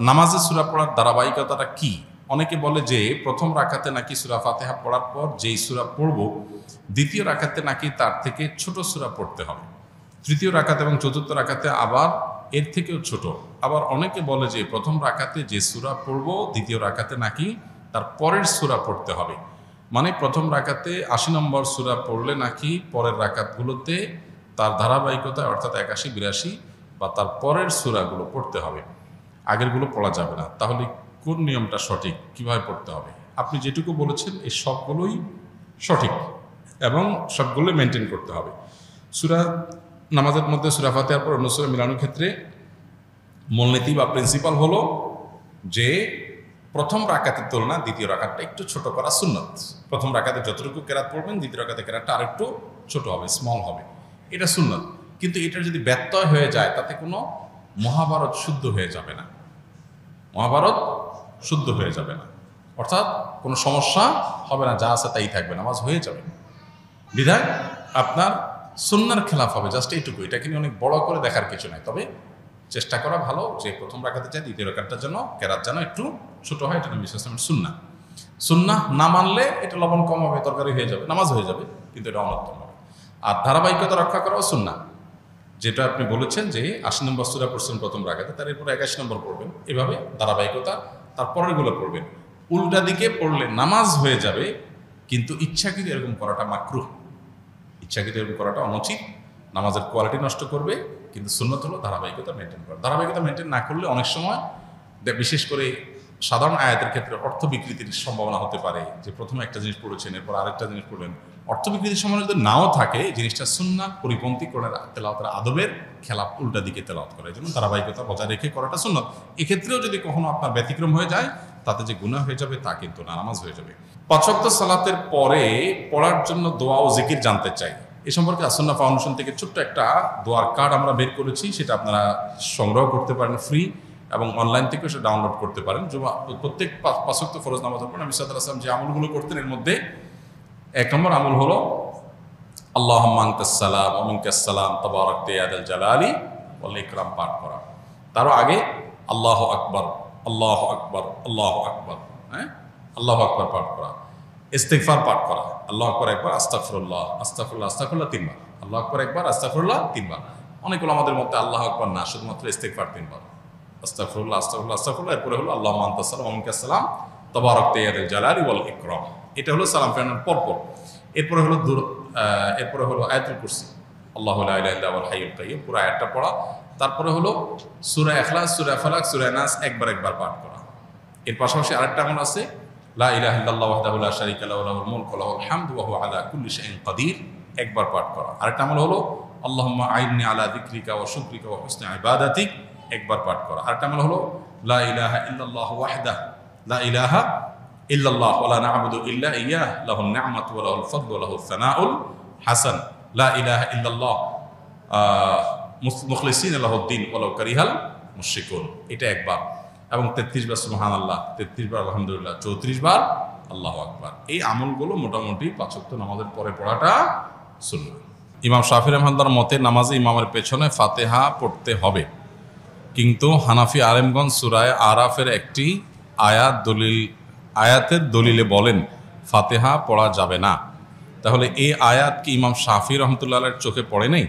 নামাজে সূরা পড়ার ধারাবাহিকতাটা কি? অনেকে বলে যে প্রথম রাকাতে নাকি সূরা ফাতিহা পড়ার পর যেই সূরা পড়ব দ্বিতীয় রাকাতে নাকি তার থেকে ছোট সূরা পড়তে হবে, তৃতীয় রাকাতে এবং চতুর্থ রাকাতে আবার এর থেকেও ছোট। আবার অনেকে বলে যে প্রথম রাকাতে যে সূরা পড়ব দ্বিতীয় রাকাতে নাকি তার পরের সূরা পড়তে হবে, মানে প্রথম রাকাতে ৮০ নম্বর সূরা পড়লে নাকি পরের রাকাতগুলোতে তার ধারাবাহিকতা অর্থাৎ ৮১, ৮২ বা তার পরের সূরাগুলো পড়তে হবে, আগেরগুলো পড়া যাবে না। তাহলে কোন নিয়মটা সঠিক, কিভাবে পড়তে হবে? আপনি যেটুকু বলেছেন এই সবগুলোই সঠিক এবং সবগুলোই মেনটেন করতে হবে। সূরা নামাজের মধ্যে সূরা ফাতিহার পর অন্য সূরা মিলানোর ক্ষেত্রে মূলনীতি বা প্রিন্সিপাল হলো যে প্রথম রাকাতের তুলনায় দ্বিতীয় রাকাতটা একটু ছোট করা সুন্নত। প্রথম রাকাতে যতটুকু কেরাত পড়বেন দ্বিতীয় রাকাতে কেরাতটা আরেকটু ছোট হবে, স্মল হবে, এটা সুন্নত। কিন্তু এটা যদি ব্যত্যয় হয়ে যায় তাতে কোনো মহাভারত শুদ্ধ হয়ে যাবে না, মহাভারত শুদ্ধ হয়ে যাবে না, অর্থাৎ কোনো সমস্যা হবে না, যা আছে তাই থাকবে, নামাজ হয়ে যাবে। বিধায় আপনার সুন্নাহর খেলাফ হবে, জাস্ট এইটুকু। এটাকে নিয়ে অনেক বড় করে দেখার কিছু নাই, তবে চেষ্টা করা ভালো যে প্রথম রাকাতে চাই দ্বিতীয় রাকাতটার জন্য কেরাত যেন একটু ছোট হয়, এটা নবী সাল্লাল্লাহু আলাইহি ওয়াসাল্লামের সুন্নাহ। সুন্নাহ না মানলে এটা লবণ কম হবে, তরকারি হয়ে যাবে, নামাজ হয়ে যাবে, কিন্তু এটা অনুত্তম হবে। আর ধারাবাহিকতা রক্ষা করাও সুন্নাহ, যেটা আপনি বলেছেন যে ৮০ নম্বর সূরা পড়ছেন প্রথম রাকাতে, তার এরপর ৮১ নম্বর পড়বেন, এভাবে ধারাবাহিকতা তার পরেরগুলো পড়বেন। উল্টা দিকে পড়লে নামাজ হয়ে যাবে, কিন্তু ইচ্ছাকৃত এরকম করাটা মাকরুহ, ইচ্ছাকৃত এরকম করাটা অনুচিত, নামাজের কোয়ালিটি নষ্ট করবে। কিন্তু সুন্নত হলো ধারাবাহিকতা মেনটেন করা। ধারাবাহিকতা মেনটেন না করলে অনেক সময় বিশেষ করে সাধারণ আয়াতের ক্ষেত্রে অর্থ বিকৃতির সম্ভাবনা হতে পারে, যে প্রথমে একটা জিনিস পড়েছেন এরপর আরেকটা জিনিস পড়লেন, অর্থ বিকৃতির সম্ভাবনা যদি নাও থাকে, জিনিসটা সুন্নাহ পরিপন্থী করে তেলাওয়াতের আদবের খেলাফ, উল্টা দিকে তেলাওয়াত করার জন্য ধারাবাহিকতা বজায় রেখে করাটা সুন্নাত। এক্ষেত্রেও যদি কখনো আপনার ব্যতিক্রম হয়ে যায় তাতে যে গুনাহ হয়ে যাবে তা কিন্তু না, নামাজ হয়ে যাবে। ৫ ওয়াক্ত সালাতের পরে পড়ার জন্য দোয়া ও জিকির জানতে চাই। এ সম্পর্কে আসুন্নাহ ফাউন্ডেশন থেকে ছোট্ট একটা দোয়ার কার্ড আমরা বের করেছি, সেটা আপনারা সংগ্রহ করতে পারেন ফ্রি, এবং অনলাইন থেকেও সেটা ডাউনলোড করতে পারেন। প্রত্যেক ৫ ওয়াক্ত ফরজ নামাজের পর নবী সাল্লাল্লাহু আলাইহি ওয়াসাল্লাম যে আমলগুলো করতেন এর মধ্যে ১ নম্বর আমল হলো আল্লাহুম্মা আনতাস সালাম ওয়া মিনকাস সালাম তাবারাকতা ইয়া যাল জালালি ওয়াল ইকরাম পাঠ করা। তারও আগে আল্লাহু আকবার, আল্লাহু আকবার, আল্লাহু আকবার, হ্যাঁ, আল্লাহু আকবার পাঠ করা, ইস্তিগফার পাঠ করা, আল্লাহু আকবার একবার, আস্তাগফিরুল্লাহ, আস্তাগফিরুল্লাহ, আস্তাগফিরুল্লাহ ৩ বার, আল্লাহু আকবার একবার, আস্তাগফিরুল্লাহ ৩ বার। অনেকগুলো আমাদের মধ্যে আল্লাহু আকবার না, শুধুমাত্র ইস্তিগফার 3 বার, আস্তাগফিরুল্লাহ, আস্তাগফিরুল্লাহ, আস্তাগফিরুল্লাহ, এরপরে হলো আল্লাহুম্মা আনতাস সালাম ওয়া মিনকাস সালাম তাবারাকতা ইয়া যাল জালালি ওয়াল ইকরাম। এটা হলো সালাম ফেরানোর পরপর। এরপরে হলো আয়াতুল কুরসি, আল্লাহু লা ইলাহা ইল্লা হুয়াল হাইয়ুল কাইয়্যুম, পুরো আয়াতটা পড়া। তারপরে হলো সূরা ইখলাস, সূরা ফালাক, সূরা নাস একবার পাঠ করা। এর পাশাপাশি আরেকটা আমল আছে, লা ইলাহা ইল্লাল্লাহ ওয়াহদাহু লা শারীকা লাহু লাহুল মুলকু ওয়া লাহুল হামদু ওয়া হুয়া আলা কুল্লি শাইইন কাদির, একবার পাঠ করা। আরেকটা আমল হলো আল্লাহুম্মা আইন্নি আলা যিকরিকা ওয়া শুকরিকা ওয়া হুসনি ইবাদাতিক, একবার পাঠ করা। আরেকটা আমল হলো লা ইলাহা ইল্লাল্লাহ ওয়াহদাহু লা ইলাহা ইল্লাল্লাহ ওয়া লা না'বুদু ইল্লা ইয়্যাহ লাহুন নি'মাতু ওয়া লাহুল ফাদলু ওয়া লাহুস সানাউল হাসান, লা ইলাহা ইল্লাল্লাহ মুখলিসিনা লাহুদ্দিন ওয়া লাউ কারিহাল মুশরিকুন, এটা একবার। এবং 33 বার সুবহানাল্লাহ, 33 বার আলহামদুলিল্লাহ, 34 বার আল্লাহু আকবার। এই আমলগুলো মোটামুটি ৫ ওয়াক্ত নামাজের পরে পড়াটা সুন্নাহ। ইমাম শাফি রাহমাতুল্লাহর মতে নামাজে ইমামের পেছনে ফাতিহা পড়তে হবে, কিন্তু হানাফি আলেমগঞ্জ সূরা আরাফের একটি আয়াতের দলিলে বলেন ফাতিহা পড়া যাবে না। তাহলে এই আয়াত কি ইমাম শাফি রহমতুল্লাহের চোখে পড়ে নেই?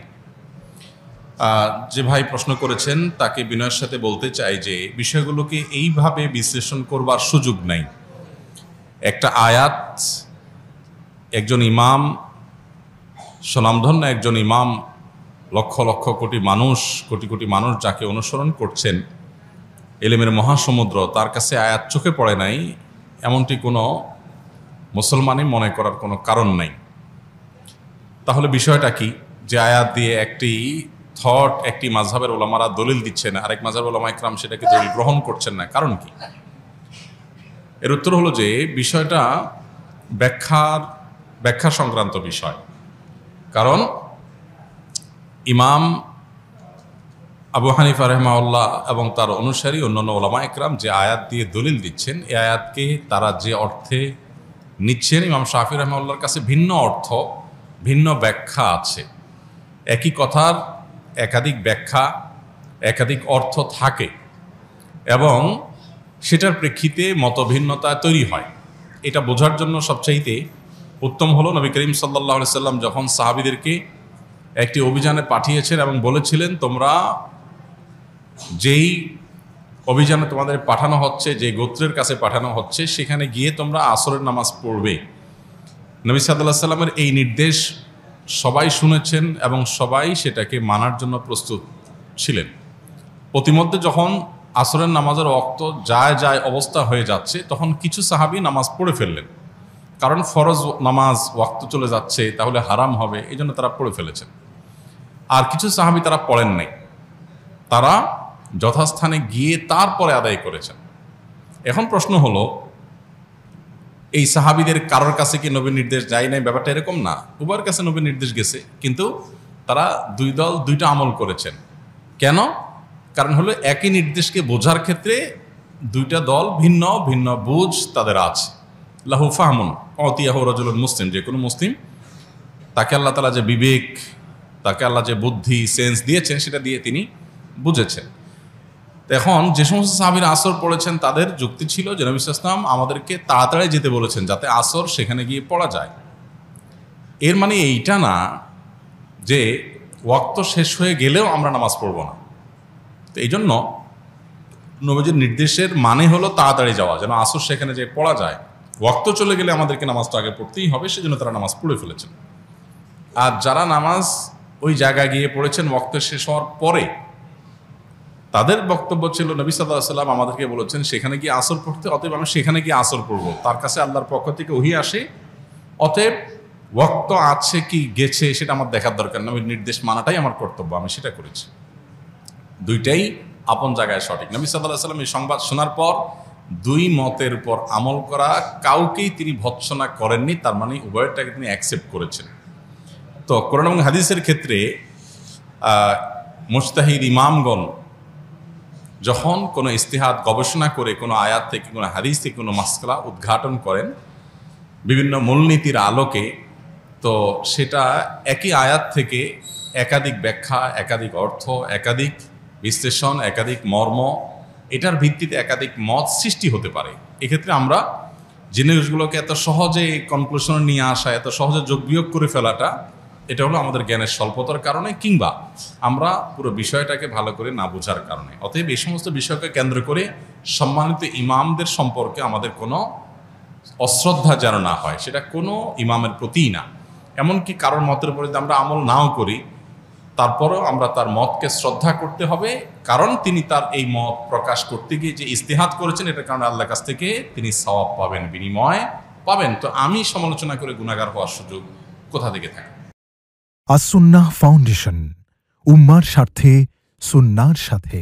যে ভাই প্রশ্ন করেছেন তাকে বিনয়ের সাথে বলতে চাই যে বিষয়গুলোকে এইভাবে বিশ্লেষণ করবার সুযোগ নাই। একটা আয়াত, একজন ইমাম, স্বনামধন্য একজন ইমাম, লক্ষ লক্ষ কোটি মানুষ যাকে অনুসরণ করছেন, ইলমের মহাসমুদ্র, তার কাছে আয়াত চোখে পড়ে নাই এমনটি কোনো মুসলমানই মনে করার কোনো কারণ নাই। তাহলে বিষয়টা কি, যে আয়াত দিয়ে একটি মাযহাবের ওলামারা দলিল দিচ্ছেন, আরেক মাযহাবের ওলামা ইকরাম সেটাকে দলিল গ্রহণ করছেন না, কারণ কি? এর উত্তর হলো যে বিষয়টা ব্যাখ্যা সংক্রান্ত বিষয়। কারণ ইমাম আবু হানিফা রাহিমাহুল্লাহ এবং তার অনুসারী অন্যান্য ওলামা ইকরাম যে আয়াত দিয়ে দলিল দিচ্ছেন, এই আয়াতকে তারা যে অর্থে নিচ্ছেন, ইমাম শাফি রাহিমাহুল্লাহর কাছে ভিন্ন অর্থ, ভিন্ন ব্যাখ্যা আছে। একই কথার একাধিক ব্যাখ্যা, একাধিক অর্থ থাকে। এবং সেটার প্রেক্ষিতে মতভিন্নতা তৈরি হয়। এটা বোঝার জন্য সবচাইতে উত্তম হলো নবী করিম সাল্লাল্লাহু আলাইহি সাল্লাম যখন সাহাবীদেরকে একটি অভিযানে পাঠিয়েছেন এবং বলেছিলেন, তোমরা যেই অভিযানে তোমাদের পাঠানো হচ্ছে, যে গোত্রের কাছে পাঠানো হচ্ছে, সেখানে গিয়ে তোমরা আসরের নামাজ পড়বে। নবী সাল্লাল্লাহু আলাইহি সাল্লামের এই নির্দেশ সবাই শুনেছেন এবং সবাই সেটাকে মানার জন্য প্রস্তুত ছিলেন। প্রতিমধ্যে যখন আসরের নামাজের ওয়াক্ত যায় অবস্থা হয়ে যাচ্ছে, তখন কিছু সাহাবী নামাজ পড়ে ফেললেন, কারণ ফরজ নামাজ ওয়াক্ত চলে যাচ্ছে, তাহলে হারাম হবে, এই জন্য তারা পড়ে ফেলেছেন। আর কিছু সাহাবী তারা পড়েন নাই, তারা যথাস্থানে গিয়ে তারপরে আদায় করেছেন। এখন প্রশ্ন হলো, এই সাহাবীদের কারোর কাছে কি নবীর নির্দেশ যায় নাই? ব্যাপারটা এরকম না, উভয়ের কাছে নবীর নির্দেশ গেছে, কিন্তু তারা দুই দল দুইটা আমল করেছেন। কেন? কারণ হলো একই নির্দেশকে বোঝার ক্ষেত্রে দুইটা দল ভিন্ন ভিন্ন বুঝ তাদের আছে। লাহু ফাহমুন অতিয়াহু রাজুলুন মুসলিম, যে কোনো মুসলিম, তাকে আল্লাহ তাআলা যে বিবেক, তাকে আল্লাহ যে বুদ্ধি সেন্স দিয়েছেন, সেটা দিয়ে তিনি বুঝেছেন। এখন যে সমস্ত সাহাবীরা আসর পড়েছেন, তাদের যুক্তি ছিল যে নবী সাল্লাল্লাহু আলাইহি ওয়াসাল্লাম আমাদেরকে তাড়াতাড়ি যেতে বলেছেন যাতে আসর সেখানে গিয়ে পড়া যায়। এর মানে এইটা না যে ওয়াক্ত শেষ হয়ে গেলেও আমরা নামাজ পড়ব না। তো এই জন্য নবীজির নির্দেশের মানে হলো তাড়াতাড়ি যাওয়া, যেন আসর সেখানে যে পড়া যায়। ওয়াক্ত চলে গেলে আমাদেরকে নামাজটা আগে পড়তেই হবে, সেজন্য তারা নামাজ পড়ে ফেলেছেন। আর যারা নামাজ ওই জায়গায় গিয়ে পড়েছেন ওয়াক্ত শেষ হওয়ার পরে, তাদের বক্তব্য ছিল নবী সাল্লাল্লাহু আলাইহি ওয়াসাল্লাম আমাদেরকে বলেছেন সেখানে গিয়ে আসর পড়তে, অতএব আমি সেখানে গিয়ে আসর পড়ব। তার কাছে আল্লাহর পক্ষ থেকে ওহী আসে, অতএব ওয়াক্ত আছে কি গেছে সেটা আমার দেখার দরকার না, ওই নির্দেশ মানাটাই আমার কর্তব্য, আমি সেটা করেছি। দুইটাই আপন জায়গায় সঠিক। নবী সাল্লাল্লাহু আলাইহি ওয়াসাল্লাম এই সংবাদ শোনার পর দুই মতের উপর আমল করা কাউকেই তিনি ভৎসনা করেননি, তার মানে উভয়টাকে তিনি অ্যাকসেপ্ট করেছেন। তো কোরআন এবং হাদিসের ক্ষেত্রে মুজতাহিদ ইমামগণ যখন কোনো ইস্তিহাদ গবেষণা করে কোনো আয়াত থেকে, কোনো হাদিস থেকে কোনো মাসআলা উদ্ঘাটন করেন বিভিন্ন মূলনীতির আলোকে, তো সেটা একই আয়াত থেকে একাধিক ব্যাখ্যা, একাধিক অর্থ, একাধিক বিশ্লেষণ, একাধিক মর্ম, এটার ভিত্তিতে একাধিক মত সৃষ্টি হতে পারে। এক্ষেত্রে আমরা জিনিসগুলোকে এত সহজে কনক্লুশনে নিয়ে আসা, এত সহজে যোগ বিয়োগ করে ফেলাটা, এটা হলো আমাদের জ্ঞানের স্বল্পতার কারণে, কিংবা আমরা পুরো বিষয়টাকে ভালো করে না বোঝার কারণে। অতএব এই সমস্ত বিষয়কে কেন্দ্র করে সম্মানিত ইমামদের সম্পর্কে আমাদের কোনো অশ্রদ্ধা যেন না হয়, সেটা কোনো ইমামের প্রতিই না। এমনকি কারোর মতের উপরে যদি আমরা আমল নাও করি, তারপরেও আমরা তার মতকে শ্রদ্ধা করতে হবে, কারণ তিনি তার এই মত প্রকাশ করতে গিয়ে যে ইস্তিহাদ করেছেন, এটার কারণে আল্লাহর কাছ থেকে তিনি সওয়াব পাবেন, বিনিময় পাবেন। তো আমি সমালোচনা করে গুনাহগার হওয়ার সুযোগ কোথা থেকে থাকে? আস সুন্নাহ ফাউন্ডেশন, উম্মার স্বার্থে সুন্নাহর সাথে।